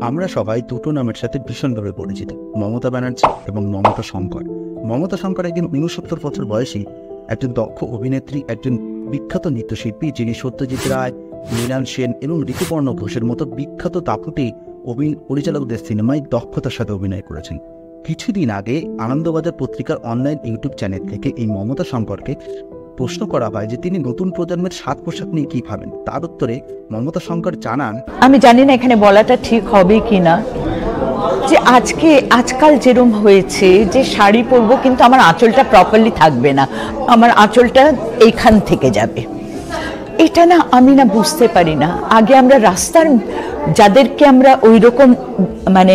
আমরা সবাই দুটো নামের সাথে ভীষণভাবে পরিচিত, মমতা ব্যানার্জি এবং মমতা শঙ্কর। মমতা শঙ্কর একজন 69 বছর বয়সী একজন দক্ষ অভিনেত্রী, একজন বিখ্যাত নৃত্যশিল্পী, যিনি সত্যজিৎ রায়, মৃণাল সেন এবং ঋতুপর্ণ ঘোষের মতো বিখ্যাত দাপুটে পরিচালকদের সিনেমায় দক্ষতার সাথে অভিনয় করেছেন। কিছুদিন আগে আনন্দবাজার পত্রিকার অনলাইন ইউটিউব চ্যানেল থেকে এই মমতা শঙ্করকে প্রশ্ন করা হয় যে তিনি নতুন প্রজন্মের সাজ পোশাক নিয়ে কি ভাবেন। তার উত্তরে মমতা শঙ্কর জানান, আমি জানি না এখানে বলাটা ঠিক হবে কিনা, যে আজকাল যেরকম হয়েছে যে শাড়ি পরবো কিন্তু আমার আঁচলটা প্রপারলি থাকবে না, আমার আঁচলটা এইখান থেকে যাবে। এটা না আমি না বুঝতে পারি না। আগে আমরা রাস্তার যাদেরকে আমরা ওই রকম মানে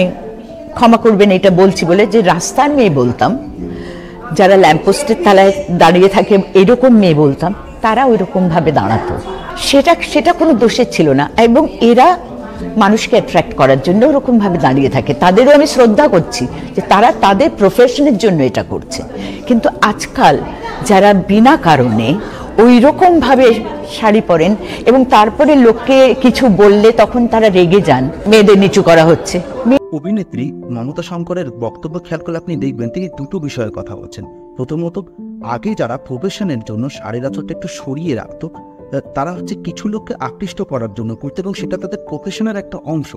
ক্ষমা করবেন এটা বলছি বলে, যে রাস্তার মেয়ে বলতাম, যারা ল্যাম্পপোস্টের তলায় দাঁড়িয়ে থাকে এরকম মেয়ে বলতাম, তারা ওই রকম ভাবে দাঁড়াতো। সেটা কোনো দোষের ছিল না, এবং এরা মানুষকে অ্যাট্রাক্ট করার জন্য ওরকম ভাবে দাঁড়িয়ে থাকে। তাদেরও আমি শ্রদ্ধা করছি যে তারা তাদের প্রফেশনের জন্য এটা করছে। কিন্তু আজকাল যারা বিনা কারণে ওই রকম ভাবে শাড়ি পরেন এবং তারপরে লোককে কিছু বললে তখন তারা রেগে যান, মেয়েদের নিচু করা হচ্ছে। অভিনেত্রী মমতা শঙ্করের বক্তব্য খেয়াল করলে আপনি দেখবেন তিনি দুটো বিষয়ের কথা বলছেন। প্রথমত, আগে যারা প্রফেশনের জন্য শাড়ির আঁচলটা একটু সরিয়ে রাখতো, তারা কিছু লোককে আকৃষ্ট করার জন্য করতো এবং সেটা তাদের প্রফেশনের একটা অংশ।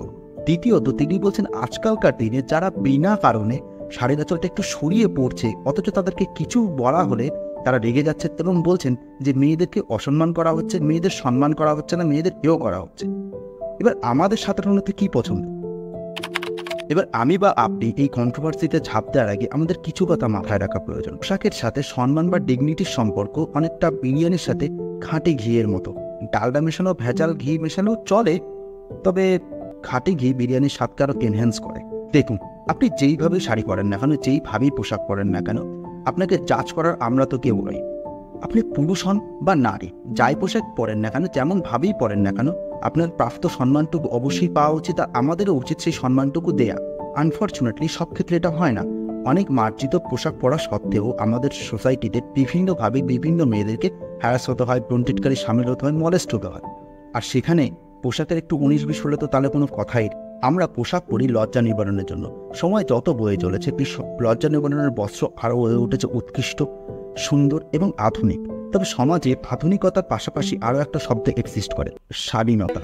দ্বিতীয়ত, তিনি বলছেন আজকালকার দিনে যারা বিনা কারণে শাড়ির আঁচলটা একটু সরিয়ে পড়ছে, অথচ তাদেরকে কিছু বলা হলে তারা রেগে যাচ্ছে এবং বলছেন যে মেয়েদেরকে অসম্মান করা হচ্ছে, মেয়েদের সম্মান করা হচ্ছে না, মেয়েদের হেয় করা হচ্ছে। এবার আমাদের সাধারণত কি পছন্দ? এবার আমি বা আপনি এই কন্ট্রোভার্সিতে ঝাঁপ দেওয়ার আগে আমাদের কিছু কথা মাথায় রাখা প্রয়োজন। পোশাকের সাথে সম্মান বা ডিগনিটির সম্পর্ক অনেকটা বিরিয়ানির সাথে খাঁটি ঘিয়ের মতো। ডালডা মেশানো, ভেজাল ঘি মেশানো চলে, তবে খাঁটি ঘি বিরিয়ানির স্বাদকে আরো এনহ্যান্স করে। দেখুন, আপনি যেইভাবে শাড়ি পরেন না কেন, যেইভাবেই পোশাক পরেন না কেন, আপনাকে জাজ করার আমরা তো কেউ নই। আপনি পুরুষ হন বা নারী, যাই পোশাক পরেন না কেন, যেমন ভাবেই পরেন না কেন, আপনার প্রাপ্ত সম্মানটুকু অবশ্যই পাওয়া উচিত, আর আমাদেরও উচিত সেই সম্মানটুকু দেয়া। আনফর্চুনেটলি সব ক্ষেত্রে এটা হয় না। অনেক মার্জিত পোশাক পরা সত্ত্বেও আমাদের সোসাইটিতে বিভিন্নভাবে বিভিন্ন মেয়েদেরকে হ্যারাস হতে হয়, ব্রন্টিটকারী সামিল হতে হয়, মলেস্ট হতে হয়। আর সেখানে পোশাকের একটু 19-20 হলে তো তাহলে কোনো কথাই। আমরা পোশাক পরি লজ্জা নিবারণের জন্য। সময় যত বয়ে চলেছে, লজ্জা নিবারণের বস্ত্র আরও হয়ে উঠেছে উৎকৃষ্ট, সুন্দর এবং আধুনিক। তবে সমাজে আধুনিকতার পাশাপাশি আরও একটা শব্দ এক্সিস্ট করে, স্বাধীনতা।